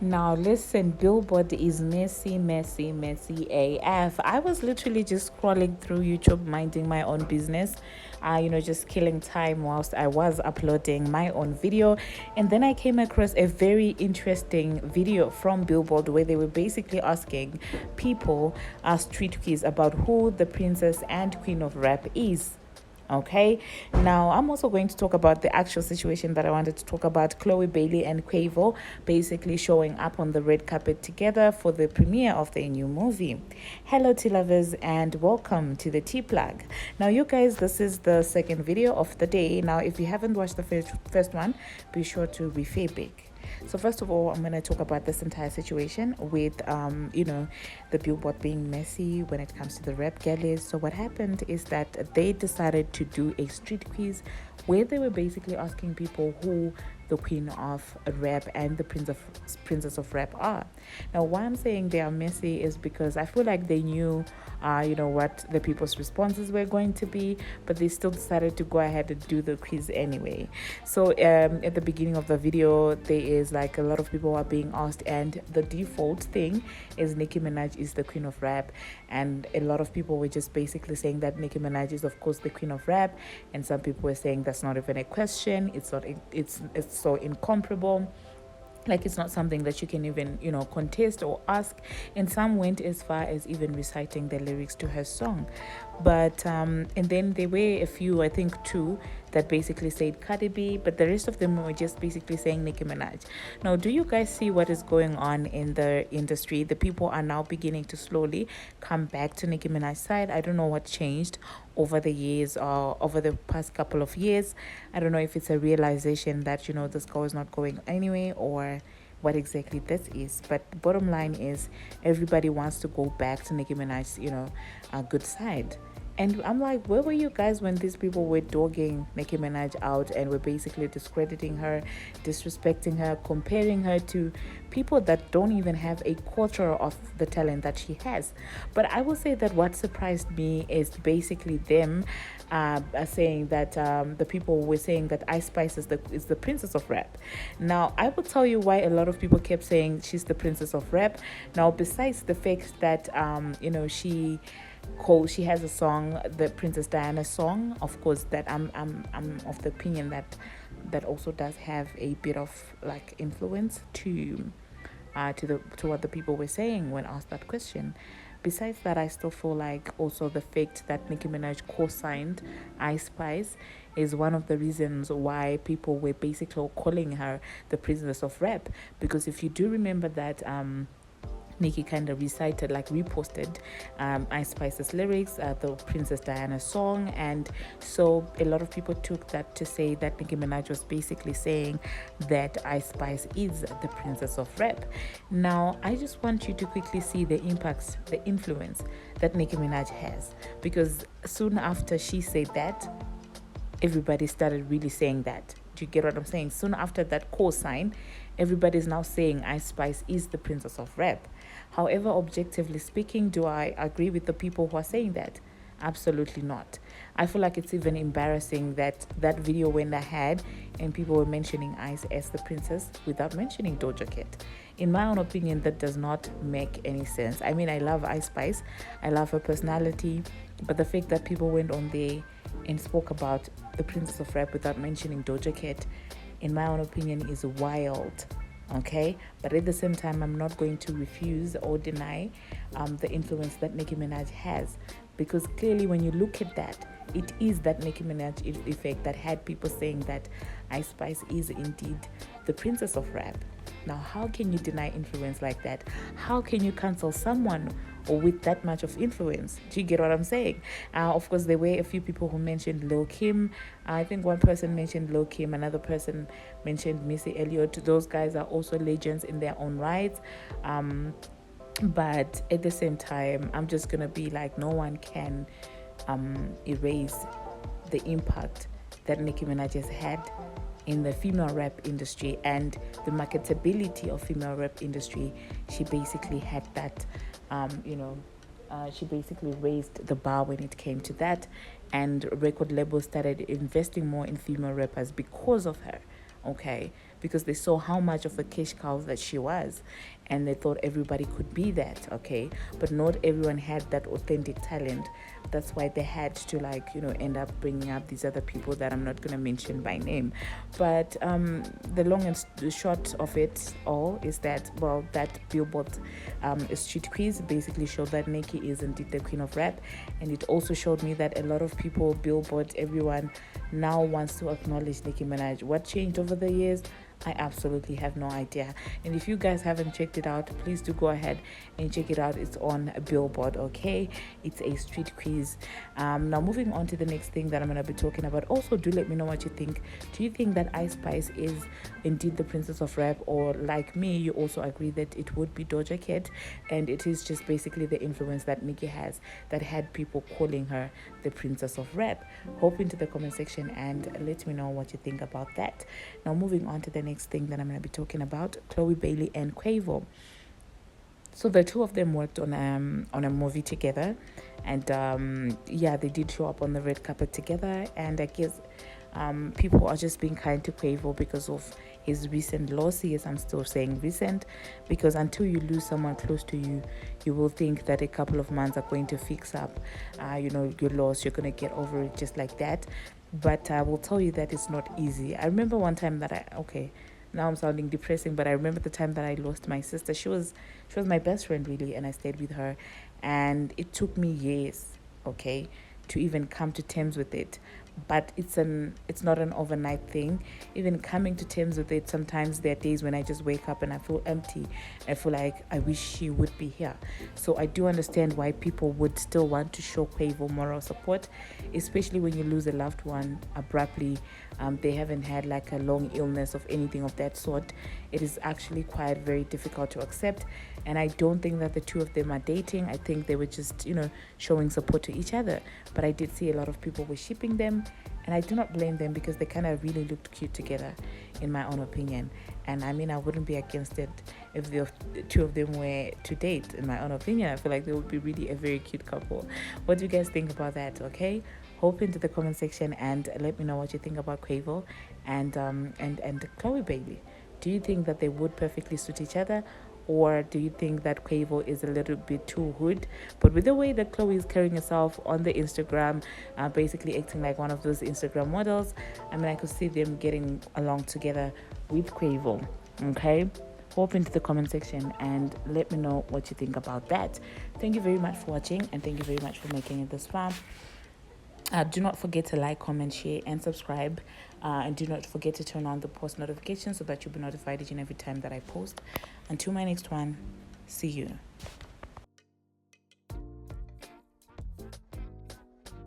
Now, listen, Billboard is messy, messy, messy AF. I was literally just scrolling through YouTube, minding my own business, just killing time whilst I was uploading my own video. And then I came across a very interesting video from Billboard where they were basically asking people, street kids, about who the princess and queen of rap is. Okay, now I'm also going to talk about the actual situation that I wanted to talk about. Chloe Bailey and Quavo basically showing up on the red carpet together for the premiere of their new movie. Hello, tea lovers, and welcome to the Tea Plug. Now, you guys, this is the second video of the day. Now, if you haven't watched the first one, be sure to be big. So first of all, I'm going to talk about this entire situation with, the Billboard being messy when it comes to the rap galleys. So what happened is that they decided to do a street quiz where they were basically asking people who the queen of rap and the princess of rap are. Now, why I'm saying they are messy is because I feel like they knew, what the people's responses were going to be, but they still decided to go ahead and do the quiz anyway. So at the beginning of the video, there is like a lot of people are being asked, and the default thing is Nicki Minaj is the queen of rap, and a lot of people were just basically saying that Nicki Minaj is of course the queen of rap, and some people were saying that's not even a question. It's not. It's so incomparable, like it's not something that you can even contest or ask. And some went as far as even reciting the lyrics to her song. But and then there were a few, I think two, that basically said Cardi B, but the rest of them were just basically saying Nicki Minaj. Now, do you guys see what is going on in the industry? The people are now beginning to slowly come back to Nicki Minaj's side. I don't know what changed over the years or over the past couple of years. I don't know if it's a realization that this girl is not going anywhere, or what exactly this is. But the bottom line is everybody wants to go back to Nicki Minaj's good side. And I'm like, where were you guys when these people were dogging Nicki Minaj out and were basically discrediting her, disrespecting her, comparing her to people that don't even have a quarter of the talent that she has? But I will say that what surprised me is basically them saying that the people were saying that Ice Spice is the princess of rap. Now, I will tell you why a lot of people kept saying she's the princess of rap. Now, besides the fact that she has a song, the Princess Diana song, of course, that I'm of the opinion that also does have a bit of like influence to what the people were saying when asked that question. Besides that, I still feel like also the fact that Nicki Minaj co-signed Ice Spice is one of the reasons why people were basically calling her the princess of rap. Because if you do remember that Nicki kind of recited, like reposted Ice Spice's lyrics, the Princess Diana song, and so a lot of people took that to say that Nicki Minaj was basically saying that Ice Spice is the princess of rap. Now, I just want you to quickly see the impacts, the influence that Nicki Minaj has, because soon after she said that, everybody started really saying that. Do you get what I'm saying? Soon after that co-sign, everybody's now saying Ice Spice is the princess of rap. However, objectively speaking, do I agree with the people who are saying that? Absolutely not. I feel like it's even embarrassing that that video went ahead and people were mentioning Ice as the princess without mentioning Doja Cat. In my own opinion, that does not make any sense. I mean, I love Ice Spice. I love her personality. But the fact that people went on there and spoke about the princess of rap without mentioning Doja Cat, in my own opinion, is wild. Okay, but at the same time, I'm not going to refuse or deny the influence that Nicki Minaj has, because clearly when you look at that, it is that Nicki Minaj effect that had people saying that Ice Spice is indeed the princess of rap. Now, how can you deny influence like that? How can you cancel someone or with that much of influence? Do you get what I'm saying? Of course, there were a few people who mentioned Lil Kim. I think one person mentioned Lil Kim, another person mentioned Missy Elliott. Those guys are also legends in their own rights. But at the same time, I'm just going to be like, no one can erase the impact that Nicki Minaj has had in the female rap industry and the marketability of female rap industry. She basically had that, she basically raised the bar when it came to that, and record labels started investing more in female rappers because of her. Okay, because they saw how much of a cash cow that she was, and they thought everybody could be that, okay? But not everyone had that authentic talent. That's why they had to, like, end up bringing up these other people that I'm not going to mention by name. But the long and the short of it all is that, well, that Billboard street quiz basically showed that Nicki is indeed the queen of rap, and it also showed me that a lot of people, Billboard, everyone now wants to acknowledge Nicki Minaj. What changed over the years? I absolutely have no idea. And if you guys haven't checked it out, please do go ahead and check it out. It's on Billboard, okay? It's a street quiz. Now, moving on to the next thing that I'm going to be talking about. Also, do let me know what you think. Do you think that Ice Spice is indeed the princess of rap? Or like me, you also agree that it would be Doja Cat? And it is just basically the influence that Nicki has that had people calling her the princess of rap. Hop into the comment section and let me know what you think about that. Now, moving on to the next thing that I'm going to be talking about, Chloe Bailey and Quavo. So the two of them worked on a movie together, and they did show up on the red carpet together. And I guess people are just being kind to Quavo because of his recent loss. Yes, I'm still saying recent, because until you lose someone close to you, you will think that a couple of months are going to fix up your loss. You're going to get over it just like that. But I will tell you that it's not easy. I remember one time that now I'm sounding depressing, but I remember the time that I lost my sister. She was my best friend, really, and I stayed with her. And it took me years, okay, to even come to terms with it. But it's not an overnight thing. Even coming to terms with it, sometimes there are days when I just wake up and I feel empty. I feel like I wish she would be here. So I do understand why people would still want to show Quavo moral support, especially when you lose a loved one abruptly. They haven't had like a long illness of anything of that sort. It is actually quite very difficult to accept. And I don't think that the two of them are dating. I think they were just, showing support to each other. But I did see a lot of people were shipping them. And I do not blame them because they kind of really looked cute together, in my own opinion. And I mean, I wouldn't be against it if the two of them were to date, in my own opinion. I feel like they would be really a very cute couple. What do you guys think about that, okay? Hop into the comment section and let me know what you think about Quavo and Chloe Bailey. Do you think that they would perfectly suit each other? Or do you think that Quavo is a little bit too hood? But with the way that Chloe is carrying herself on the Instagram, basically acting like one of those Instagram models, I mean, I could see them getting along together with Quavo, okay? Hop into the comment section and let me know what you think about that. Thank you very much for watching, and thank you very much for making it this far. Do not forget to like, comment, share, and subscribe. And do not forget to turn on the post notifications so that you'll be notified each and every time that I post. Until my next one, see you.